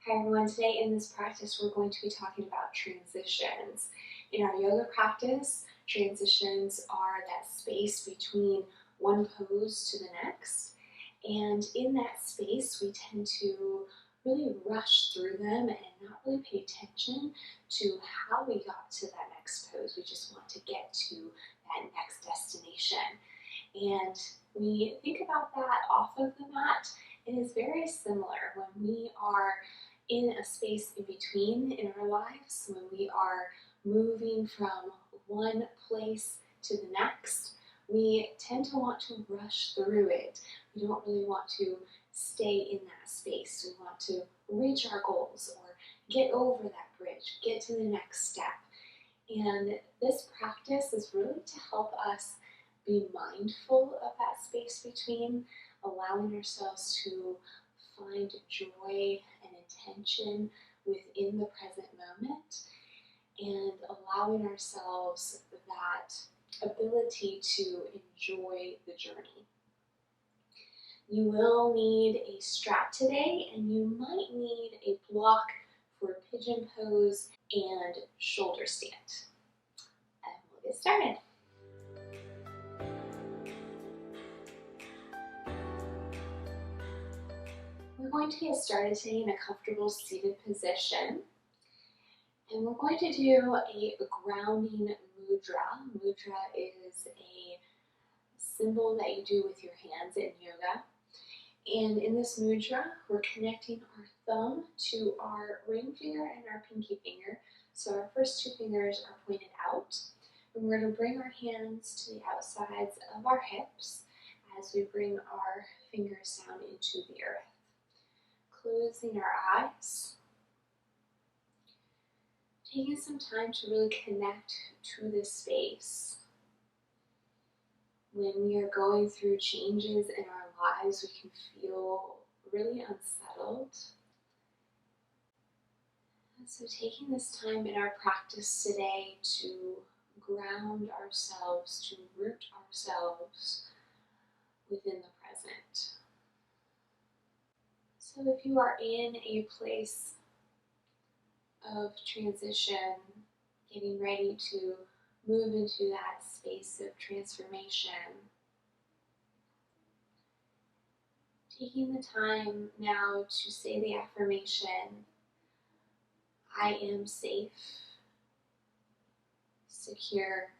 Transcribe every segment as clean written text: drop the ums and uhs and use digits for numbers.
Hi everyone, today in this practice we're going to be talking about transitions. In our yoga practice, transitions are that space between one pose to the next. And in that space we tend to really rush through them and not really pay attention to how we got to that next pose. We just want to get to that next destination. And we think about that off of the mat. It is very similar when we are in a space in between in our lives, when we are moving from one place to the next. We tend to want to rush through it. We don't really want to stay in that space. We want to reach our goals or get over that bridge, get to the next step. And this practice is really to help us be mindful of that space between, allowing ourselves to find joy and intention within the present moment, and allowing ourselves that ability to enjoy the journey. You will need a strap today, and you might need a block for pigeon pose and shoulder stand. And we'll get started. We're going to get started today in a comfortable seated position. And we're going to do a grounding mudra. Mudra is a symbol that you do with your hands in yoga. And in this mudra, we're connecting our thumb to our ring finger and our pinky finger. So our first two fingers are pointed out. And we're going to bring our hands to the outsides of our hips as we bring our fingers down into the earth. Closing our eyes. Taking some time to really connect to this space. When we are going through changes in our lives, we can feel really unsettled. And so taking this time in our practice today to ground ourselves, to root ourselves within the present. So if you are in a place of transition, getting ready to move into that space of transformation, taking the time now to say the affirmation, I am safe, secure,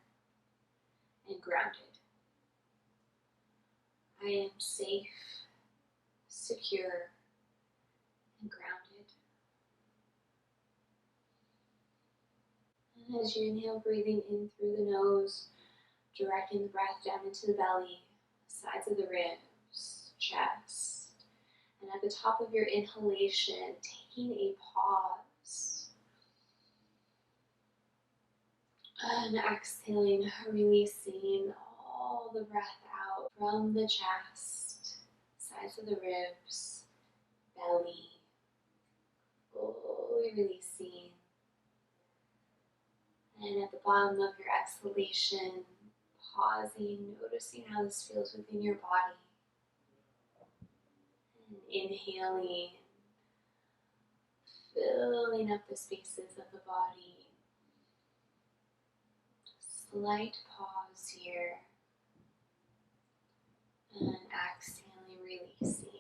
and grounded. I am safe, secure, and grounded. And as you inhale, breathing in through the nose, directing the breath down into the belly, sides of the ribs, chest. And at the top of your inhalation, taking a pause. And exhaling, releasing all the breath out from the chest, sides of the ribs, belly, fully releasing. And at the bottom of your exhalation, pausing, noticing how this feels within your body. And inhaling, filling up the spaces of the body. Slight pause here. And exhaling, releasing.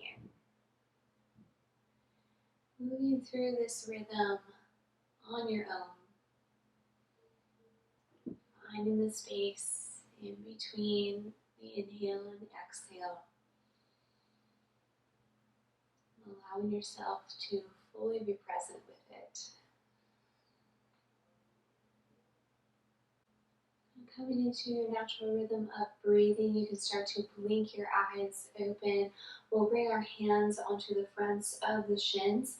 Moving through this rhythm on your own. Finding the space in between the inhale and the exhale. Allowing yourself to fully be present with it. And coming into your natural rhythm of breathing, you can start to blink your eyes open. We'll bring our hands onto the fronts of the shins.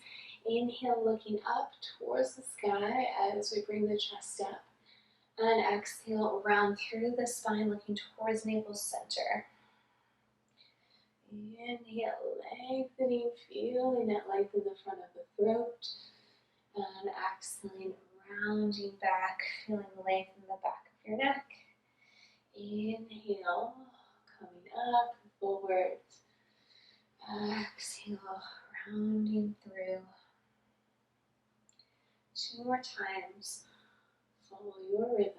Inhale, looking up towards the sky as we bring the chest up. And exhale, round through the spine, looking towards navel center. Inhale, lengthening, feeling that length in the front of the throat. And exhaling, rounding back, feeling length in the back of your neck. Inhale, coming up, forward. Exhale, rounding through. 2 more times. Follow your rhythm.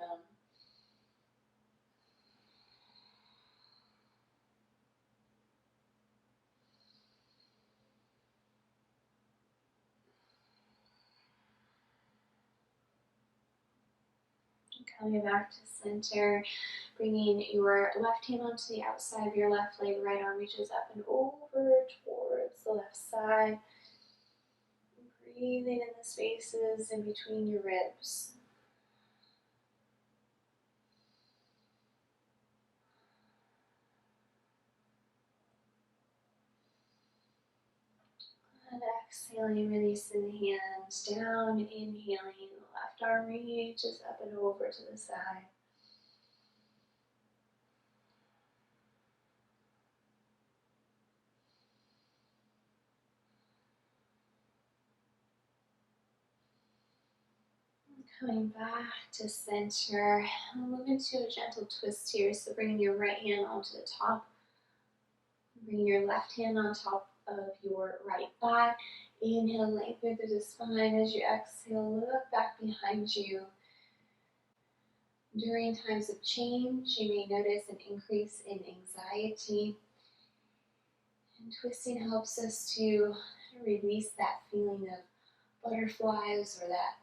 Coming back to center, bringing your left hand onto the outside of your left leg, right arm reaches up and over towards the left side. Breathing in the spaces in between your ribs. And exhaling, releasing the hands down, inhaling, the left arm reaches up and over to the side. Coming back to center, move into a gentle twist here. So bringing your right hand onto the top, bring your left hand on top of your right thigh. Inhale, lengthen through the spine. As you exhale, look back behind you. During times of change, you may notice an increase in anxiety. And twisting helps us to release that feeling of butterflies or that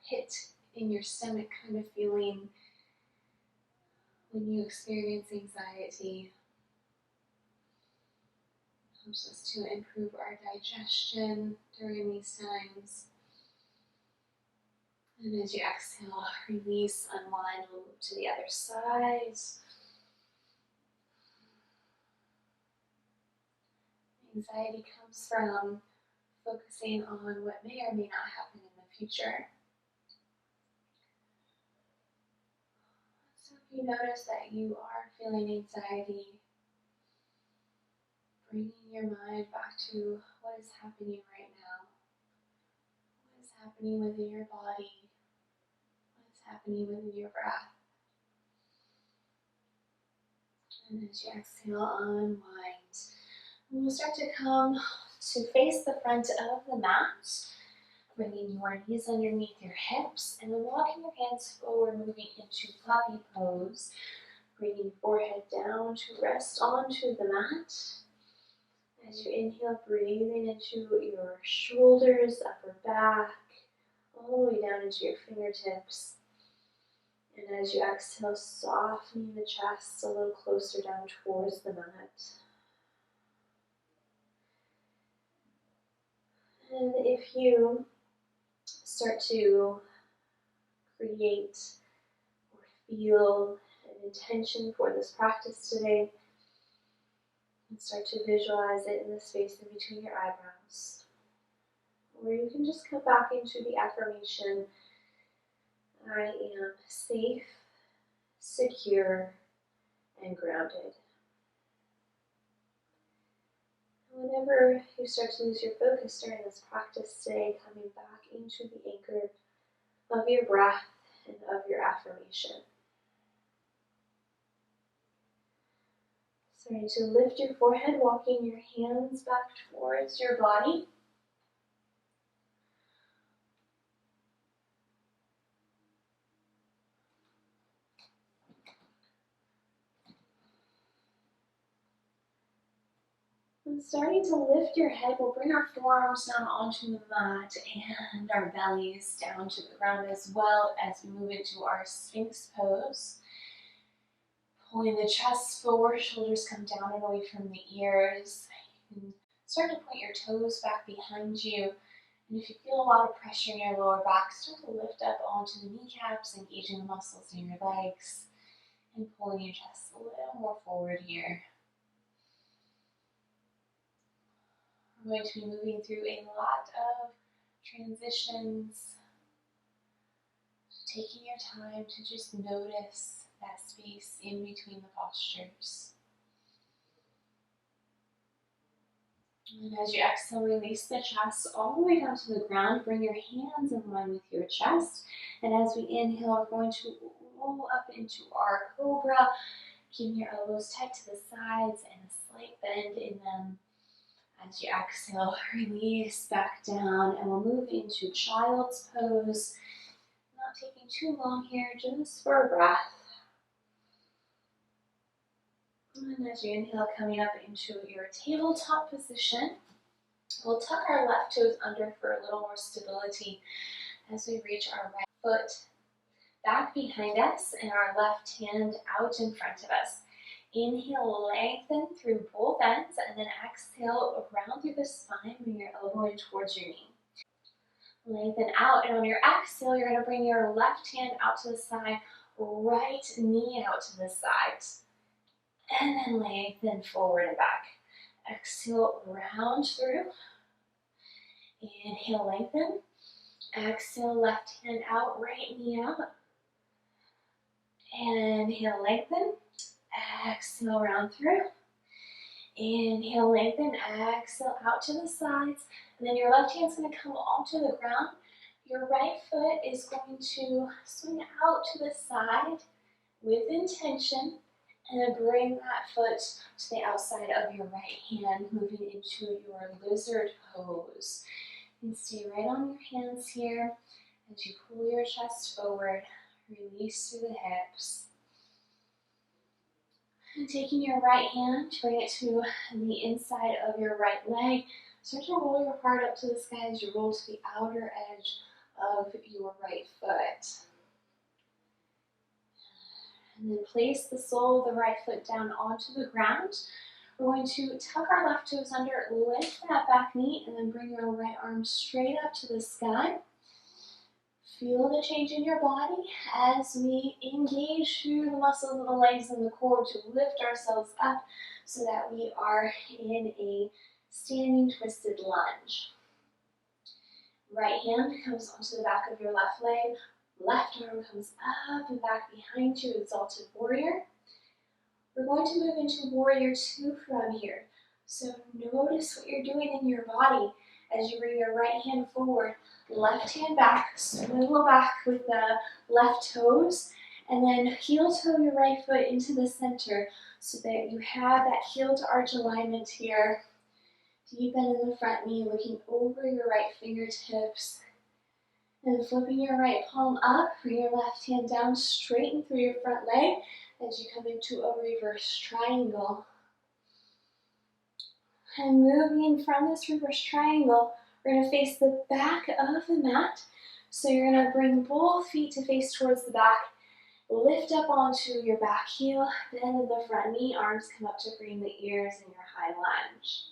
pit in your stomach kind of feeling when you experience anxiety. It helps us to improve our digestion during these times. And as you exhale, release, unwind, we'll move to the other side. Anxiety comes from focusing on what may or may not happen in the future. So if you notice that you are feeling anxiety, bringing your mind back to what is happening right now. What is happening within your body? What is happening within your breath? And as you exhale, unwind. And we'll start to come to face the front of the mat, bringing your knees underneath your hips, and then walking your hands forward, moving into puppy pose, bringing forehead down to rest onto the mat. As you inhale, breathing into your shoulders, upper back, all the way down into your fingertips. And as you exhale, softening the chest a little closer down towards the mat. And if you start to create or feel an intention for this practice today, and start to visualize it in the space in between your eyebrows. Or you can just come back into the affirmation, I am safe, secure, and grounded. Whenever you start to lose your focus during this practice today, coming back into the anchor of your breath and of your affirmation. Starting to lift your forehead, walking your hands back towards your body. And starting to lift your head, we'll bring our forearms down onto the mat and our bellies down to the ground as well as we move into our Sphinx pose. Pulling the chest forward, shoulders come down and away from the ears. You can start to point your toes back behind you. And if you feel a lot of pressure in your lower back, start to lift up onto the kneecaps, engaging the muscles in your legs, and pulling your chest a little more forward here. We're going to be moving through a lot of transitions, taking your time to just notice that space in between the postures. And as you exhale, release the chest all the way down to the ground. Bring your hands in line with your chest. And as we inhale, we're going to roll up into our cobra, keeping your elbows tight to the sides and a slight bend in them. As you exhale, release back down, and we'll move into child's pose. Not taking too long here, just for a breath. And as you inhale, coming up into your tabletop position, we'll tuck our left toes under for a little more stability as we reach our right foot back behind us and our left hand out in front of us. Inhale, lengthen through both ends, and then exhale, round through the spine, bring your elbow in towards your knee. Lengthen out, and on your exhale, you're going to bring your left hand out to the side, right knee out to the side. And then lengthen forward and back. Exhale, round through. Inhale, lengthen. Exhale, left hand out, right knee out. Inhale, lengthen. Exhale, round through. Inhale, lengthen. Exhale, out to the sides. And then your left hand's going to come onto the ground. Your right foot is going to swing out to the side with intention. And then bring that foot to the outside of your right hand, moving into your lizard pose. And stay right on your hands here as you pull your chest forward, release through the hips. And taking your right hand, bring it to the inside of your right leg. Start to roll your heart up to the sky as you roll to the outer edge of your right foot. And then place the sole of the right foot down onto the ground. We're going to tuck our left toes under, lift that back knee, and then bring your right arm straight up to the sky. Feel the change in your body as we engage through the muscles of the legs and the core to lift ourselves up so that we are in a standing twisted lunge. Right hand comes onto the back of your left leg. Left arm comes up and back behind you, exalted warrior. We're going to move into warrior two from here. So notice what you're doing in your body as you bring your right hand forward, left hand back, swivel back with the left toes, and then heel toe your right foot into the center so that you have that heel to arch alignment here. Deep bend in the front knee, looking over your right fingertips. And flipping your right palm up, bring your left hand down, straighten through your front leg as you come into a reverse triangle. And moving from this reverse triangle, we're going to face the back of the mat. So you're going to bring both feet to face towards the back, lift up onto your back heel, bend in the front knee, arms come up to frame the ears in your high lunge.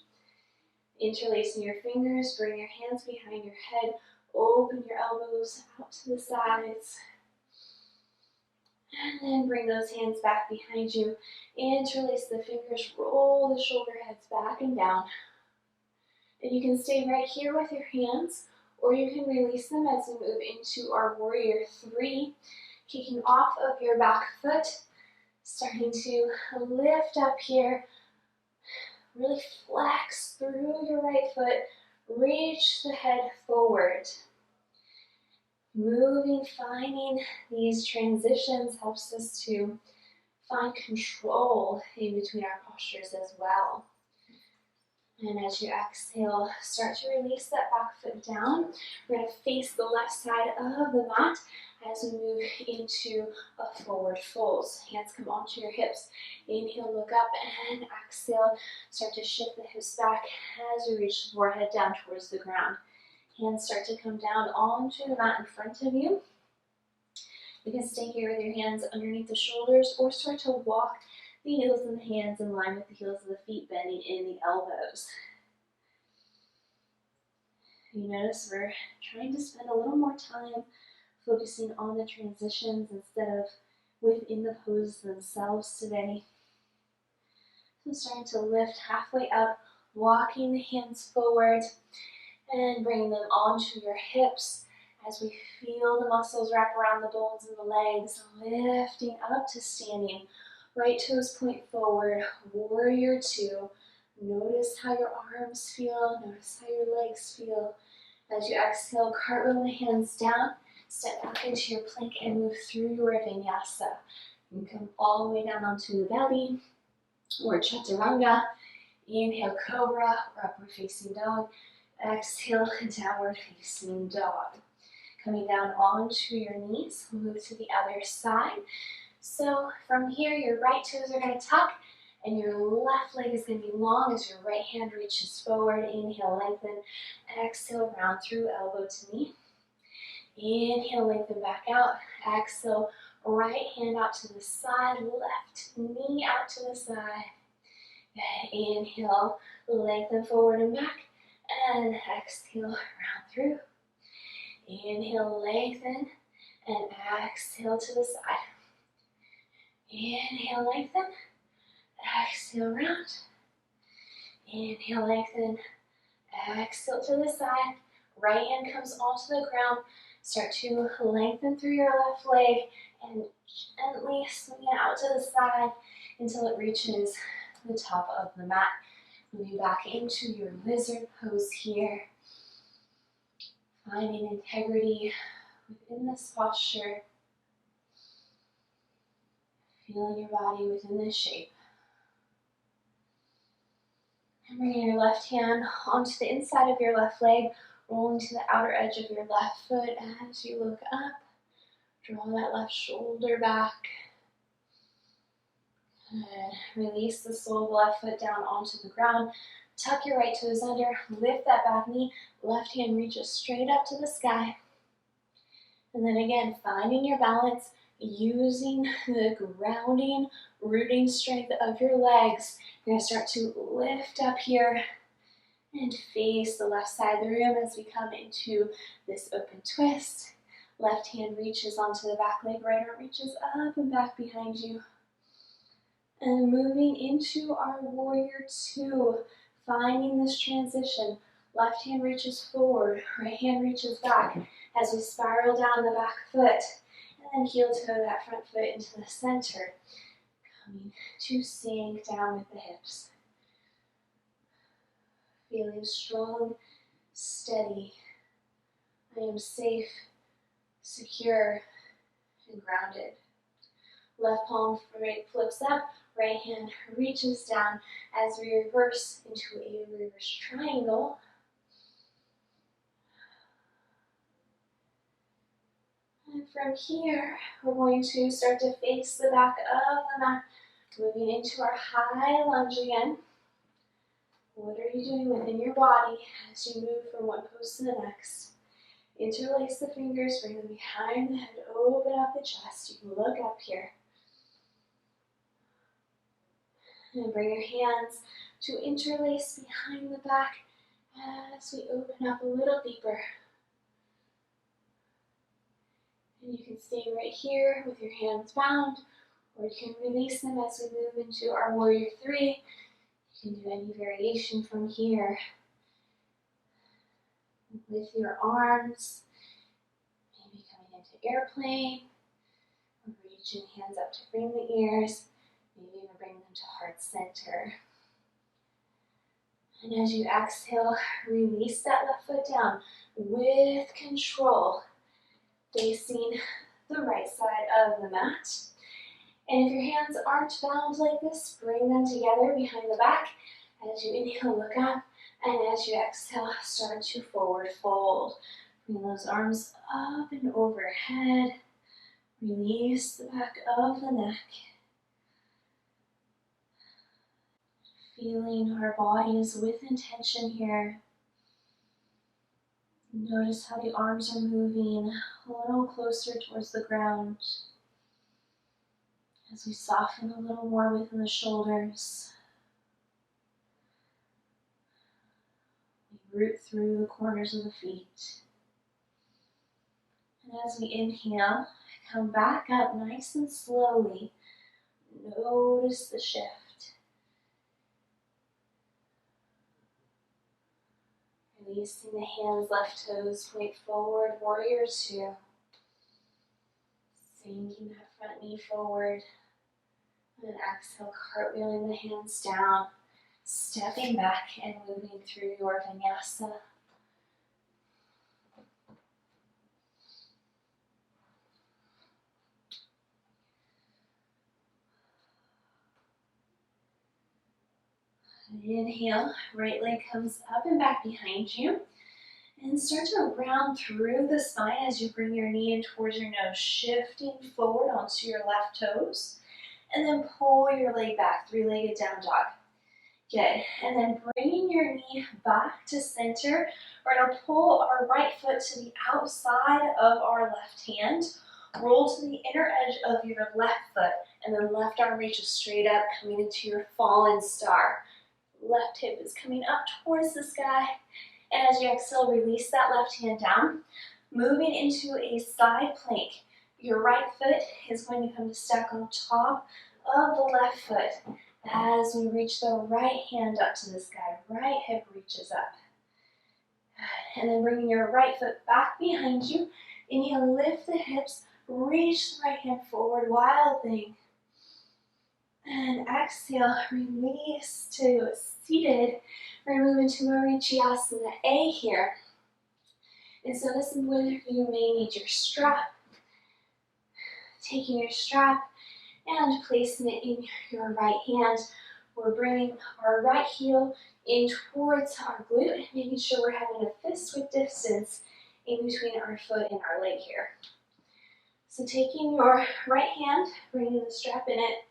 Interlacing your fingers, bring your hands behind your head, open your elbows out to the sides. And then bring those hands back behind you. Interlace the fingers, roll the shoulder heads back and down. And you can stay right here with your hands, or you can release them as we move into our warrior three. Kicking off of your back foot, starting to lift up here. Really flex through your right foot, reach the head forward. Moving, finding these transitions helps us to find control in between our postures as well. And as you exhale, start to release that back foot down. We're going to face the left side of the mat as we move into a forward fold. Hands come onto your hips. Inhale, look up, and exhale. Start to shift the hips back as you reach the forehead down towards the ground. Hands start to come down onto the mat in front of you. You can stay here with your hands underneath the shoulders or start to walk the heels and the hands in line with the heels of the feet, bending in the elbows. You notice we're trying to spend a little more time focusing on the transitions instead of within the poses themselves today. So starting to lift halfway up, walking the hands forward and bringing them onto your hips as we feel the muscles wrap around the bones of the legs, lifting up to standing. Right toes point forward, warrior two. Notice how your arms feel, notice how your legs feel. As you exhale, cartwheel the hands down, step back into your plank and move through your vinyasa. You can come all the way down onto the belly or chaturanga. Inhale, cobra or upward facing dog. Exhale, downward facing dog. Coming down onto your knees, we'll move to the other side. So from here, your right toes are going to tuck, and your left leg is going to be long as your right hand reaches forward. Inhale, lengthen. Exhale, round through, elbow to knee. Inhale, lengthen back out. Exhale, right hand out to the side, left knee out to the side. Inhale, lengthen forward and back. And exhale, round through. Inhale, lengthen. And exhale to the side. Inhale, lengthen. Exhale, round. Inhale, lengthen. Exhale to the side. Right hand comes onto the ground. Start to lengthen through your left leg and gently swing it out to the side until it reaches the top of the mat. Moving back into your lizard pose here. Finding integrity within this posture. Feeling your body within this shape. And bringing your left hand onto the inside of your left leg, rolling to the outer edge of your left foot as you look up. Draw that left shoulder back. Good. Release the sole of the left foot down onto the ground. Tuck your right toes under. Lift that back knee. Left hand reaches straight up to the sky. And then again, finding your balance, using the grounding, rooting strength of your legs. You're going to start to lift up here and face the left side of the room as we come into this open twist. Left hand reaches onto the back leg, right arm reaches up and back behind you. And moving into our warrior two, finding this transition. Left hand reaches forward, right hand reaches back as we spiral down the back foot. And then heel toe that front foot into the center. Coming to sink down with the hips. Feeling strong, steady. I am safe, secure, and grounded. Left palm flips up, right hand reaches down as we reverse into a reverse triangle. And from here, we're going to start to face the back of the mat, moving into our high lunge again. What are you doing within your body as you move from one pose to the next? Interlace the fingers, bring them behind the head, open up the chest. You can look up here. And bring your hands to interlace behind the back as we open up a little deeper. And you can stay right here with your hands bound, or you can release them as we move into our warrior three. You can do any variation from here. With your arms, maybe coming into airplane, or reaching hands up to bring the ears, maybe even bring them to heart center. And as you exhale, release that left foot down with control, facing the right side of the mat. And if your hands aren't bound like this, bring them together behind the back. As you inhale, look up, and as you exhale, start to forward fold. Bring those arms up and overhead. Release the back of the neck. Feeling our bodies with intention here. Notice how the arms are moving a little closer towards the ground. As we soften a little more within the shoulders. We root through the corners of the feet. And as we inhale, come back up nice and slowly. Notice the shift. Releasing the hands, left toes, point forward, warrior two. Sinking that front knee forward. And exhale, cartwheeling the hands down. Stepping back and moving through your vinyasa. Inhale, right leg comes up and back behind you. And start to round through the spine as you bring your knee in towards your nose, shifting forward onto your left toes. And then pull your leg back, three-legged down dog. Good. And then bringing your knee back to center, we're going to pull our right foot to the outside of our left hand. Roll to the inner edge of your left foot, and then left arm reaches straight up, coming into your fallen star. Left hip is coming up towards the sky. And as you exhale, release that left hand down, moving into a side plank. Your right foot is going to come to stack on top of the left foot as we reach the right hand up to the sky. Right hip reaches up. And then bringing your right foot back behind you. Inhale, lift the hips, reach the right hand forward, wild thing. And exhale, release to seated. We're going to move into Marichiasana A here. And so this is where you may need your strap. Taking your strap and placing it in your right hand. We're bringing our right heel in towards our glute, making sure we're having a fist width distance in between our foot and our leg here. So taking your right hand, bringing the strap in it.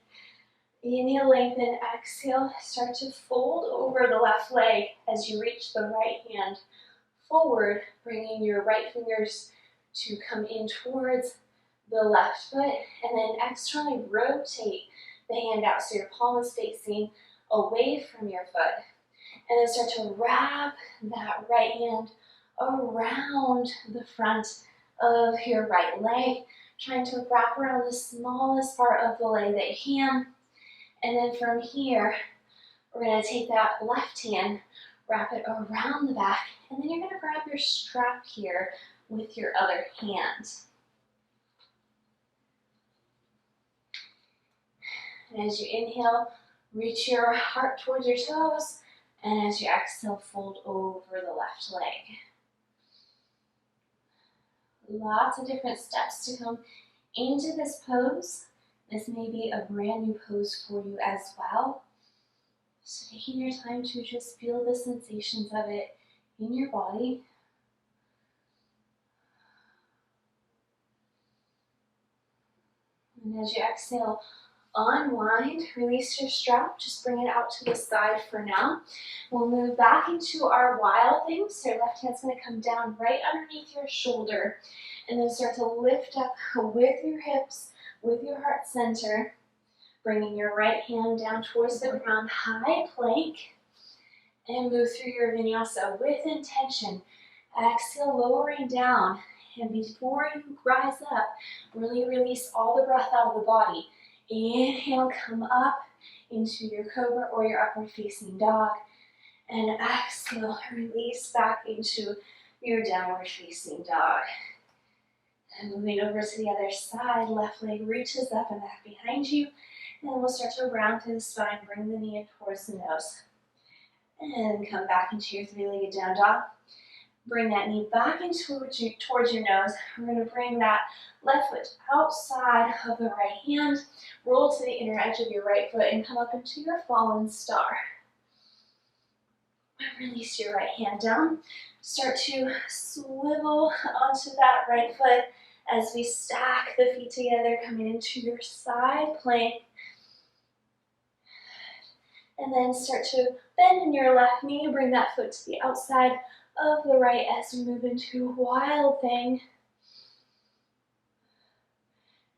Inhale, lengthen, exhale, start to fold over the left leg as you reach the right hand forward, bringing your right fingers to come in towards the left foot, and then externally rotate the hand out so your palm is facing away from your foot. And then start to wrap that right hand around the front of your right leg, trying to wrap around the smallest part of the leg that you can. And then from here, we're going to take that left hand, wrap it around the back, and then you're going to grab your strap here with your other hand. And as you inhale, reach your heart towards your toes, and as you exhale, fold over the left leg. Lots of different steps to come into this pose. This may be a brand new pose for you as well. So taking your time to just feel the sensations of it in your body. And as you exhale, unwind, release your strap, just bring it out to the side for now. We'll move back into our wild thing. So your left hand's going to come down right underneath your shoulder, and then start to lift up with your hips, with your heart center, bringing your right hand down towards the ground, high plank, and move through your vinyasa with intention. Exhale, lowering down, and before you rise up, really release all the breath out of the body. Inhale, come up into your cobra or your upward facing dog, and exhale, release back into your downward facing dog. And moving over to the other side, left leg reaches up and back behind you. And we'll start to round through the spine, bring the knee in towards the nose. And come back into your three-legged down dog. Bring that knee back in towards your nose. We're going to bring that left foot outside of the right hand. Roll to the inner edge of your right foot and come up into your fallen star. Release your right hand down. Start to swivel onto that right foot as we stack the feet together, coming into your side plank. And then start to bend in your left knee, bring that foot to the outside of the right as we move into wild thing.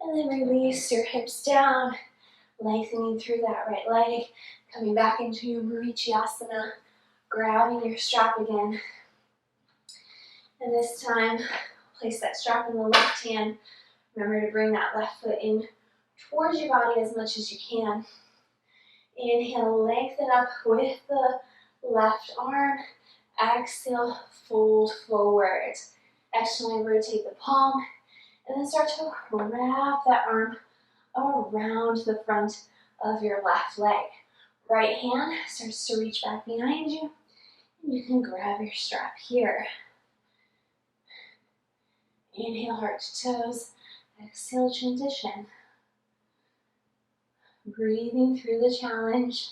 And then release your hips down, lengthening through that right leg, coming back into your Marichiasana, grabbing your strap again. And this time, place that strap in the left hand. Remember to bring that left foot in towards your body as much as you can. Inhale, lengthen up with the left arm. Exhale, fold forward. Exhale, rotate the palm. And then start to wrap that arm around the front of your left leg. Right hand starts to reach back behind you. And you can grab your strap here. Inhale, heart to toes. Exhale, transition. Breathing through the challenge.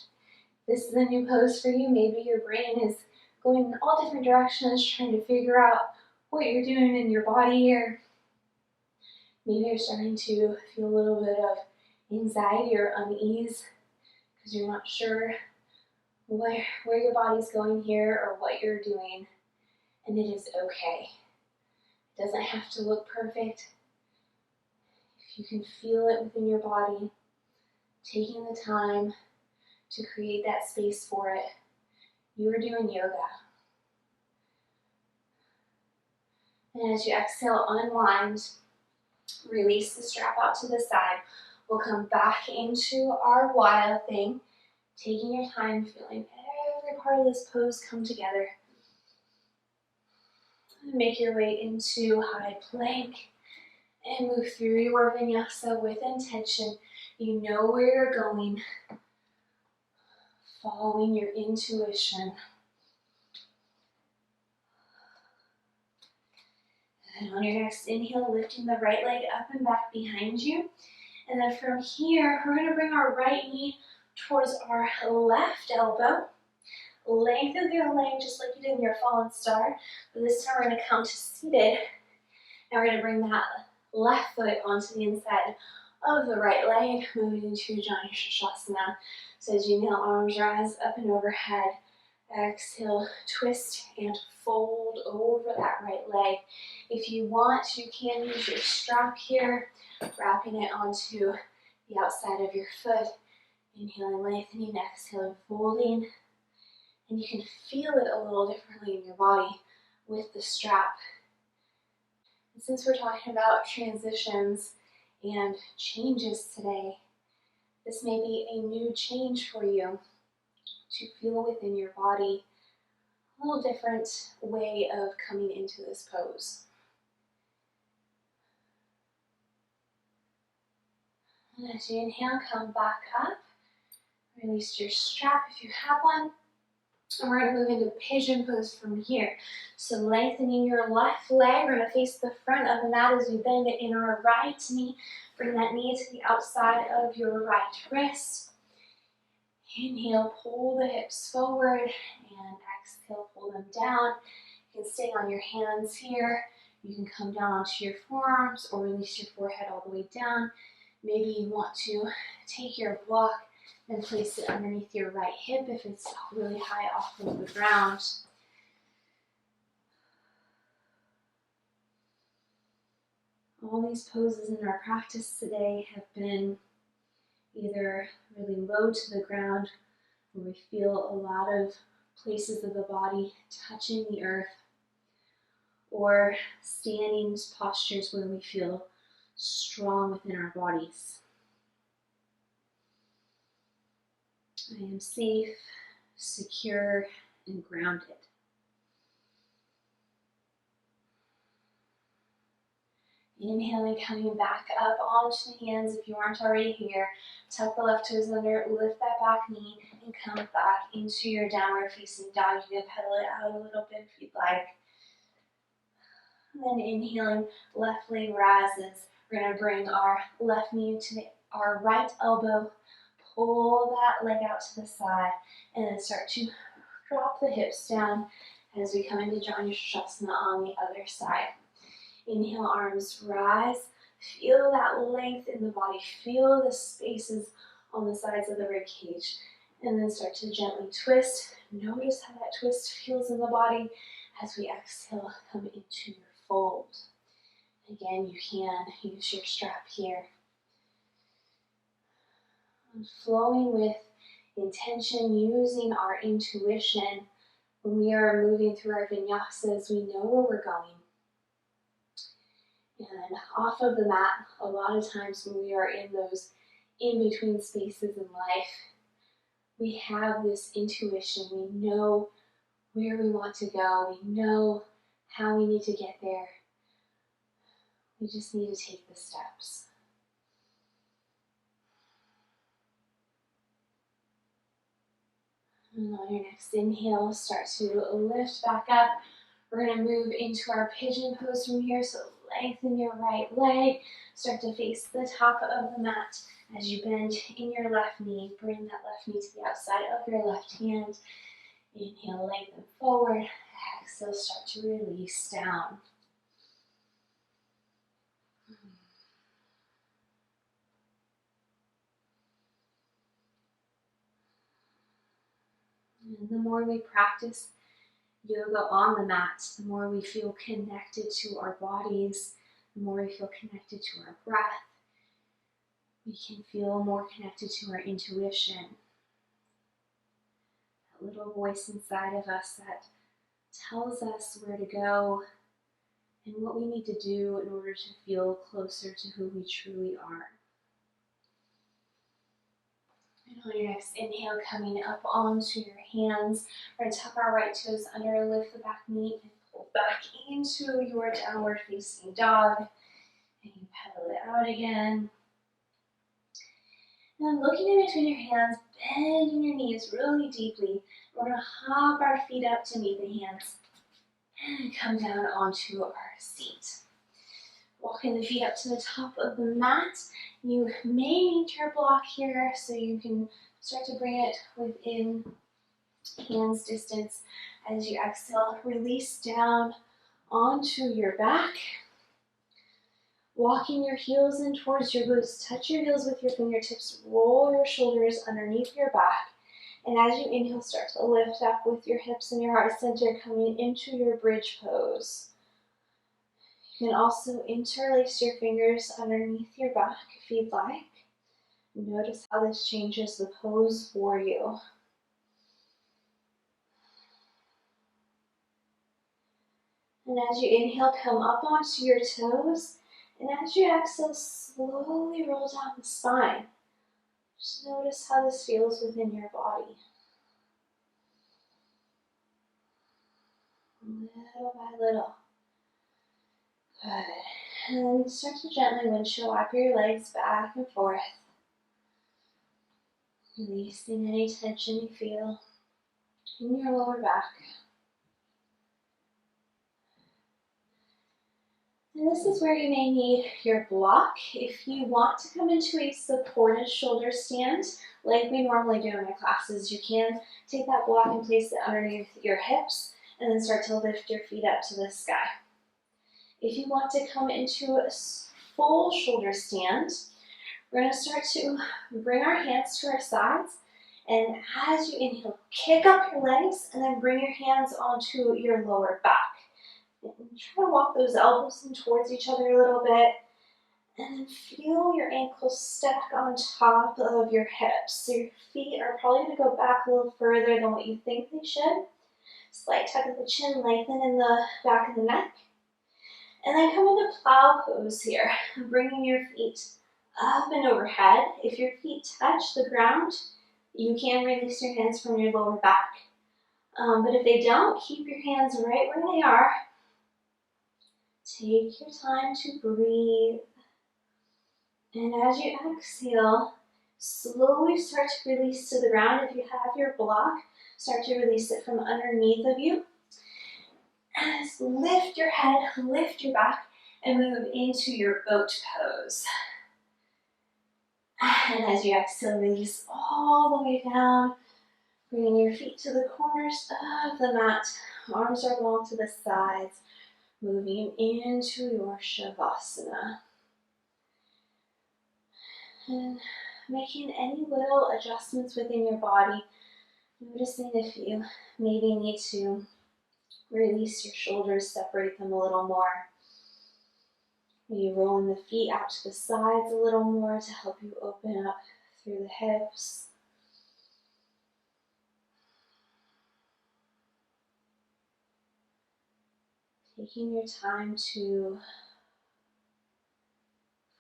this is a new pose for you. Maybe your brain is going in all different directions, trying to figure out what you're doing in your body here. Maybe you're starting to feel a little bit of anxiety or unease because you're not sure where your body's going here or what you're doing, and it is okay. It doesn't have to look perfect. If you can feel it within your body, taking the time to create that space for it, you are doing yoga. And as you exhale, unwind, release the strap out to the side. We'll come back into our wild thing, taking your time, feeling every part of this pose come together. And make your way into high plank and move through your vinyasa with intention. You know where you're going, following your intuition. And on your next inhale, lifting the right leg up and back behind you. And then from here, we're going to bring our right knee towards our left elbow. Lengthen your leg just like you did in your fallen star. But this time we're going to come to seated. And we're going to bring that left foot onto the inside of the right leg, moving into Janu Shasana. So as you inhale, arms rise up and overhead. Exhale, twist and fold over that right leg. If you want, you can use your strap here, wrapping it onto the outside of your foot. Inhaling, lengthening, exhaling, folding. And you can feel it a little differently in your body with the strap. And since we're talking about transitions and changes today, this may be a new change for you to feel within your body a little different way of coming into this pose. And as you inhale, come back up. Release your strap if you have one. And we're going to move into pigeon pose from here. So lengthening your left leg, we're going to face the front of the mat as we bend it in our right knee. Bring that knee to the outside of your right wrist. Inhale, pull the hips forward, and exhale, pull them down. You can stay on your hands here. You can come down onto your forearms or release your forehead all the way down. Maybe you want to take your block and place it underneath your right hip if it's really high off of the ground. All these poses in our practice today have been either really low to the ground, where we feel a lot of places of the body touching the earth, or standing postures where we feel strong within our bodies. I am safe, secure, and grounded. Inhaling, coming back up onto the hands if you aren't already here. Tuck the left toes under, lift that back knee, and come back into your downward facing dog. You can pedal it out a little bit if you'd like. And then inhaling, left leg rises. We're going to bring our left knee to our right elbow. Pull that leg out to the side, and then start to drop the hips down as we come into Janu Shasana on the other side. Inhale, arms rise. Feel that length in the body. Feel the spaces on the sides of the rib cage. And then start to gently twist. Notice how that twist feels in the body as we exhale, come into your fold. Again, you can use your strap here. And flowing with intention, using our intuition. When we are moving through our vinyasas, we know where we're going. And off of the mat, a lot of times when we are in those in-between spaces in life, we have this intuition. We know where we want to go. We know how we need to get there. We just need to take the steps. And on your next inhale, start to lift back up. We're going to move into our pigeon pose from here. So lengthen your right leg. Start to face the top of the mat. As you bend in your left knee, bring that left knee to the outside of your left hand. Inhale, lengthen forward. Exhale, start to release down. And the more we practice yoga on the mat, the more we feel connected to our bodies, the more we feel connected to our breath. We can feel more connected to our intuition. That little voice inside of us that tells us where to go and what we need to do in order to feel closer to who we truly are. And on your next inhale, coming up onto your hands, we're going to tuck our right toes under, lift the back knee, and pull back into your downward facing dog. And you pedal it out again. And looking in between your hands, bending your knees really deeply. We're going to hop our feet up to meet the hands and come down onto our seat. Walking the feet up to the top of the mat. You may need your block here, so you can start to bring it within hands distance. As you exhale, release down onto your back. Walking your heels in towards your glutes. Touch your heels with your fingertips. Roll your shoulders underneath your back. And as you inhale, start to lift up with your hips and your heart center, coming into your bridge pose. You can also interlace your fingers underneath your back if you'd like. Notice how this changes the pose for you. And as you inhale, come up onto your toes. And as you exhale, slowly roll down the spine. Just notice how this feels within your body. Little by little. Good. And start to gently windshield wiper your legs back and forth. Releasing any tension you feel in your lower back. And this is where you may need your block. If you want to come into a supported shoulder stand, like we normally do in my classes, you can take that block and place it underneath your hips and then start to lift your feet up to the sky. If you want to come into a full shoulder stand, we're going to start to bring our hands to our sides, and as you inhale, kick up your legs and then bring your hands onto your lower back. And try to walk those elbows in towards each other a little bit, and then feel your ankles stack on top of your hips. So your feet are probably going to go back a little further than what you think they should. Slight tuck of the chin, lengthen in the back of the neck. And then come into plow pose here, bringing your feet up and overhead. If your feet touch the ground, you can release your hands from your lower back. But if they don't, keep your hands right where they are. Take your time to breathe. And as you exhale, slowly start to release to the ground. If you have your block, start to release it from underneath of you. And lift your head, lift your back, and move into your boat pose. And as you exhale, release all the way down, bringing your feet to the corners of the mat. Arms are long to the sides, moving into your Shavasana. And making any little adjustments within your body, noticing if you maybe need to release your shoulders, separate them a little more. Maybe rolling the feet out to the sides a little more to help you open up through the hips. Taking your time to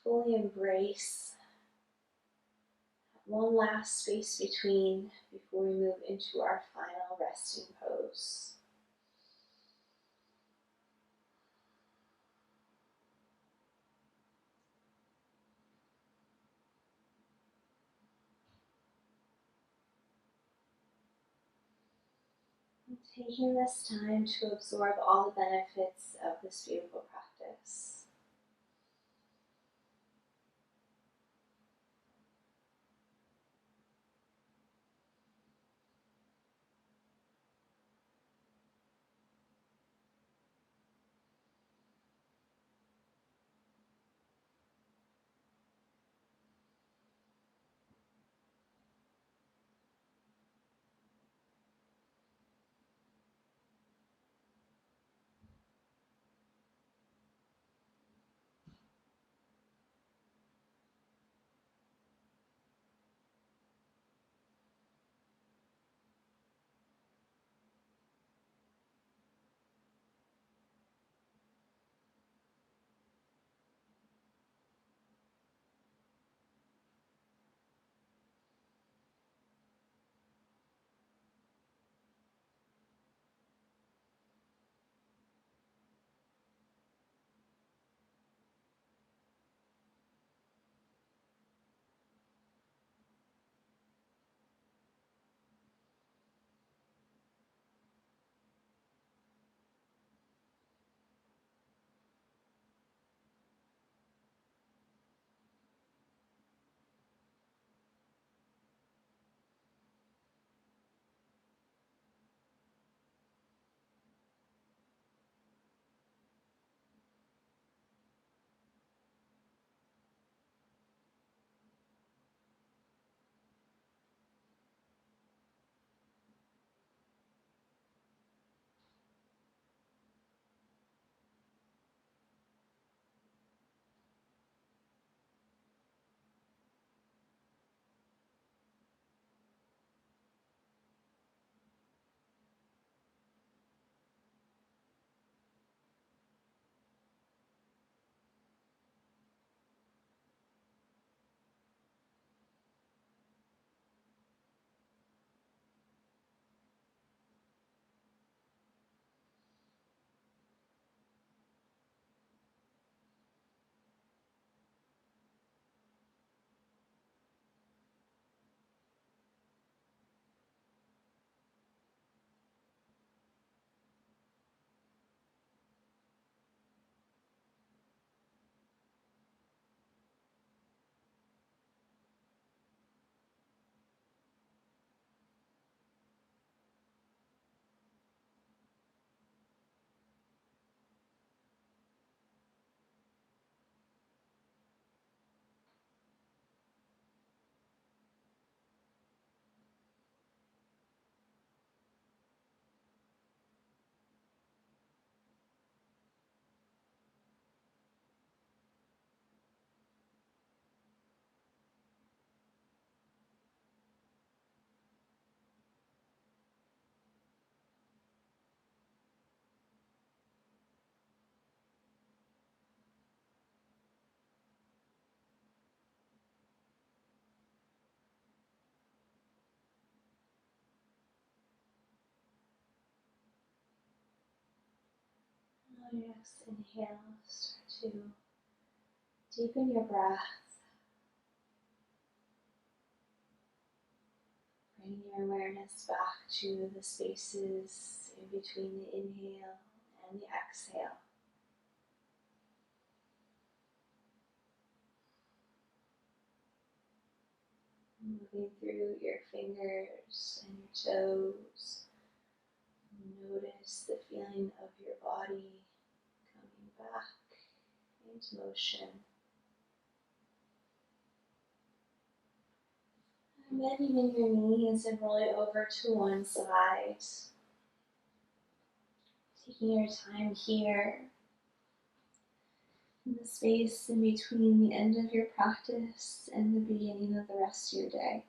fully embrace one last space between before we move into our final resting pose. Taking this time to absorb all the benefits of this beautiful practice. On your next inhale, start to deepen your breath. Bring your awareness back to the spaces in between the inhale and the exhale. Moving through your fingers and your toes. Notice the feeling of your body coming back into motion. And bending in your knees and rolling over to one side. Taking your time here in the space in between the end of your practice and the beginning of the rest of your day.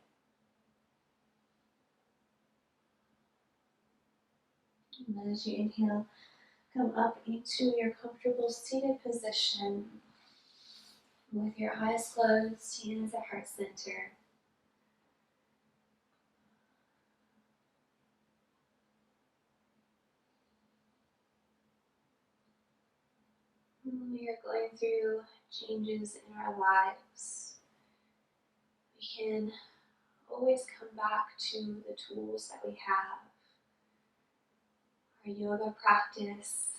And then as you inhale, come up into your comfortable seated position with your eyes closed, hands at heart center. When we are going through changes in our lives, we can always come back to the tools that we have. Our yoga practice,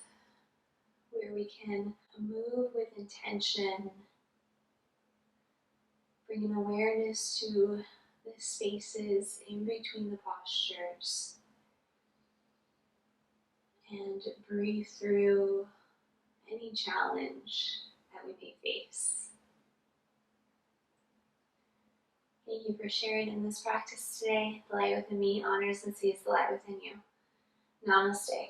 where we can move with intention, bring an awareness to the spaces in between the postures, and breathe through any challenge that we may face. Thank you for sharing in this practice today. The light within me honors and sees the light within you. Namaste.